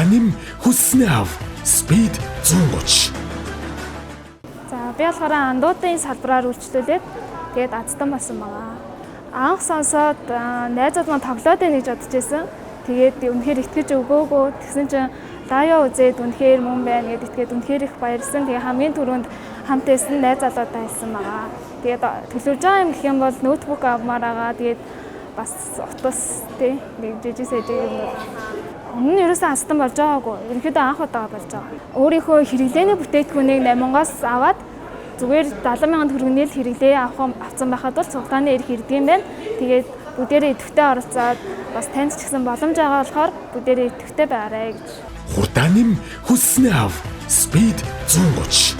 Хурдааним хүснээ ав. Speed 130. За би болохоор андуудын салбараар үйлчлүүлээд тэгээд азтан болсон байгаа. Анх сонсоод найзууд маань тоглоод байна гэж бодож байсан. Тэгээд үнэхээр итгэж өгөөгөө тэгсэн чинь лайв үзээд үнэхээр мөн байна гэдээ итгээд үнэхээр их баярлсан. Тэгээд хамгийн түрүүнд хамт байсан найз залуудаа хэлсэн байгаа. Тэгээд төлөвлөж байгаа юм гэх юм бол ноутбук авмаар байгаа. Тэгээд бас утас тий нэг жижиг сэжиг юм бол өмнө нь ерөөсөн азтан болж байгаагүй. Ерөнхийдөө анх удаа болж байгаа. Өөрийнхөө хэрэглээний бүтээгдэхүүнийг 8-аас аваад зүгээр 70,000 төгрөгийн л хэрэглээ авсан байхад бол цуглааны эрх ирдэг юм байна. Тэгээд бүгдээрээ идэвхтэй оролцоод бас танд ч гэсэн боломж байгаа болохоор бүгдээрээ идэвхтэй байгаарай гэж. Хурдааним хүснээ ав. Speed 130.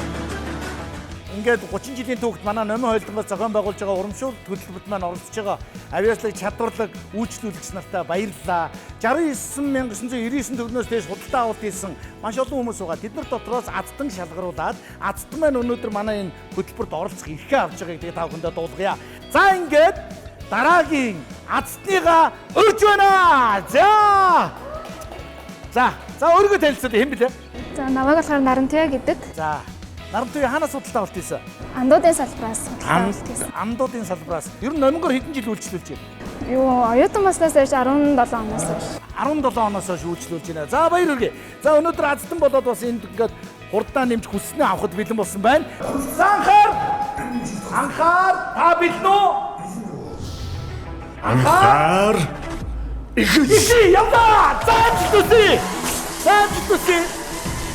Ингээд 30 жилийн түүхт манай номын хойлонгоос зохион байгуулж байгаа урамшуул төлөвлөлт маань оролцож байгаа авиаслаг чадварлаг үйлчлүүлэгч нартай баярлалаа. 69,999 төгрөгнөөс дээш худалдаа авалт хийсэн маш олон хүмүүс байгаа. Тэднэр дотроос азтан шалгаруулад азтан маань өнөөдөр манай энэ хөтөлбөрт оролцох эрхээ авч байгааг тэгээ та бүхэндээ дуулгая. За ингээд дараагийн азтныгаа өрж байна. За өөрийгөө танилцуулъя. Хэн блэ? За намайг болохоор Нарантуя гэдэг. За Нарантуя хаанаас судалтай авалт хийсэн? Андуудын салбараас судалтай авалт хийсэн. Андуудын салбараас. Ер нь номингоор хэдэн жил үйлчлүүлж байна? Юу, оюутан болсноос хойш 17 оноос хойш. 17 оноос хойш үйлчлүүлж байна. За баяр хүргэе. За өнөөдөр азтан болоод бас энд ингээд хурдаа нэмж хүснээ авахд бэлэн болсон байна. Анхаар та бэлэн үү? Анхаар. Яваа! Заавч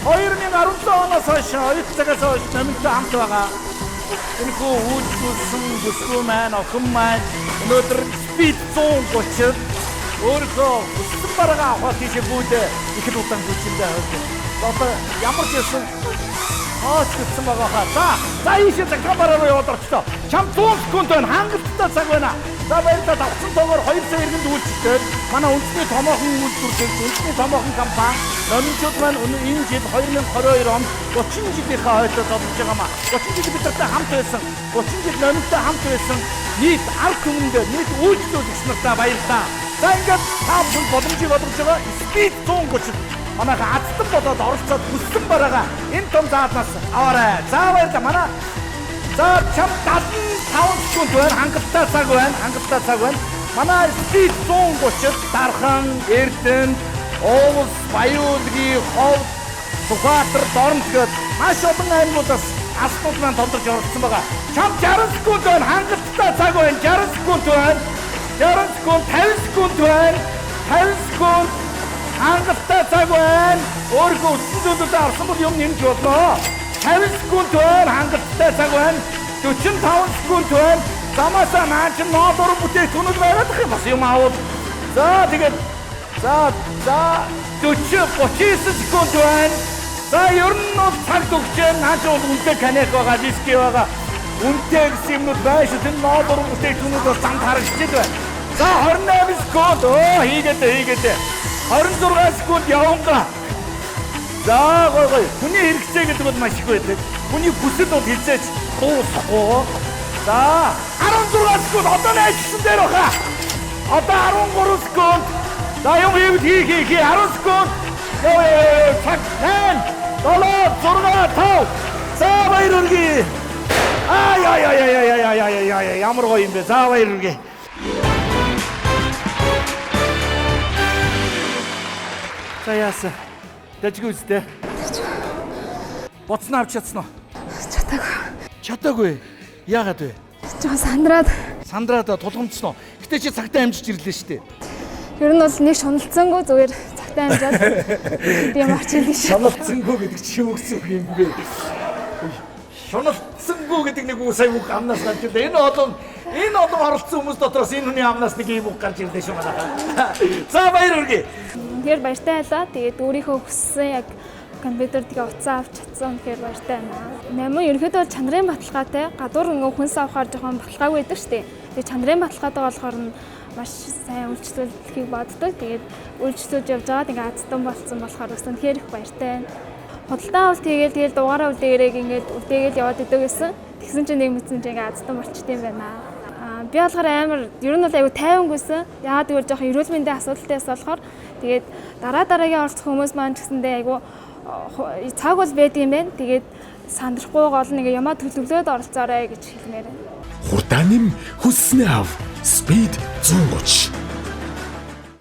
2017 оноос хойш оюут цагаас хойш номинтой хамт байгаа. Энэхүү үйлчлүүлсэн бүсгүй маань, охин маань өнөөдөр Speed 130 өөрөөр хүссэн бараа авах тийш бүүдэ их л удаан хүчиндээ хойш. Одоо ямар ч юм хаач гэсэн байгаа хаа. За ийшээ цагаараа руу яваад орчлоо. Чам 100 секунд байна. Хангалттай цаг байна. За баярлалаа. Авсан тоогоор 2 сая иргэнд үйлчлээд манай үндэсний томоохон үйлдвэрлэгч, үндэсний томоохон компани номинчууд маань энэ жил 2022 онд 30 жилийнхээ хойшлоод олж байгаамаа. 30 жил бидэртэй хамт байсан. 30 жил номинтой хамт байсан. Нийт ард түмэнд нийт үйлчлүүлэгч нартай баярлалаа. За ингээд та бүхэн боломжийг олгож байгаа Speed 130 манайха азтан болоод оролцоод хүссэн бараагаа энэ том заалнаас аваарай. За баярлалаа манай. За чам 75 секунд байна. Хангалттай цаг байна. Манай Speed 130 Дархан, Эрдэнэ, Овс, Баяуулгийн, Ховд, Сүхбаатар, Дорнод гээд маш олон аймагуудаас азтнууд маань тодорч оролцсон байгаа. Чам 60 секунд байна. Хангалттай цаг байна. 60 секунд байна. 60 секунд, 50 секунд байна. 50 секунд хангалттай цаг байна. Өөрийнхөө өссөн зүйлүүдээ авсан бол юм нэмж болно. 50 секунд байна. Хангалттай цаг байна. 45 секунд байна. Замаасаа наач ноодор бүтээгдэхүүнүүд байгаад их бас юм аавал. За тэгээд за 39 секунд байна. За ер нь бол цаг төгсөж наач бол үнэтэй канек байгаа, виски байгаа. Үнэтэй гэсэн юмнууд байж тэр ноодор бүтээгдэхүүнүүд бас замд харагдчихэд байна. За 28 секунд хийгээд 26 секунд явна. За гой. Хүний хэрэгцээ гэдэг бол маш их байдаг. Хүний хүсэл бол хязгаарч дуусахгүй. За 16 секунд одоо найжсан дээр баха. Одоо 13 секунд. За юм хийвэл хий 10 секунд. Цаг 8 7 6 5. За баяр хүргэе. Ай ямар гоё юм бэ. За баяр хүргэе. За яасан. Дэжгүй үстэй. Боцноо авч чадсан уу? Чадаагүй. Яагаад вэ? Жоо сандраад. Сандраад тулгамдсан уу? Гэтэ чи цагтаа амжиж ирлээ шүү дээ. Ер нь бол нэг шуналцсангүй зүгээр цагтаа амжаад би ямар ч хэлсэн шүү. Шуналцсангүй гэдэг чи юу гэсэн үг юм бэ? Шуналцсангүй гэдэг нэг үг сая үг амнаас гарч ирлээ. Энэ олон оролцсон хүмүүс дотроос энэ хүний амнаас нэг юм үг гарч ирлээ шүү манайхаа. За баяр хүргэе. Тэгэхээр баяртай байлаа. Тэгээд өөрийнхөө хүссэн яг компьютер тэгээ утсаа авч чадсан тэгэхээр баяртай байна. Намын ерөнхийдөө чанарын баталгаатай гадуур ингээ хүнс авахаар жоохон баталгаагүй байдаг шүү дээ. Тэгээд чанарын баталгаатай болохоор нь маш сайн үйлчлүүлэхийг боддог. Тэгээд үйлчлүүлж явж байгаа тэгээ азтан болсон болохоор бас үнэхээр их баяртай байна. Худалдаа авалт тэгээд дугаараа үлдээгээрээ ингээд үлдээгээл яваад идэв гэсэн. Тэгсэн чинь нэг мэдсэн чинь ингээ азтан болчт юм байна. Би болохоор амар ер нь бол аюу тайван гүйсэн. Яагаад гэвэл жоохон эрүүл мэндийн асуудалтай болохоор Тэгээд дараагийн орох хүмүүс маань ч гэсэндээ айгүй цаг бол байд юм байна. Тэгээд сандрахгүй гол нэг ямаа төлөвлөөд оролцоорой гэж хэлмээр байна. Хурдан нэм хүснээ ав. Speed 130.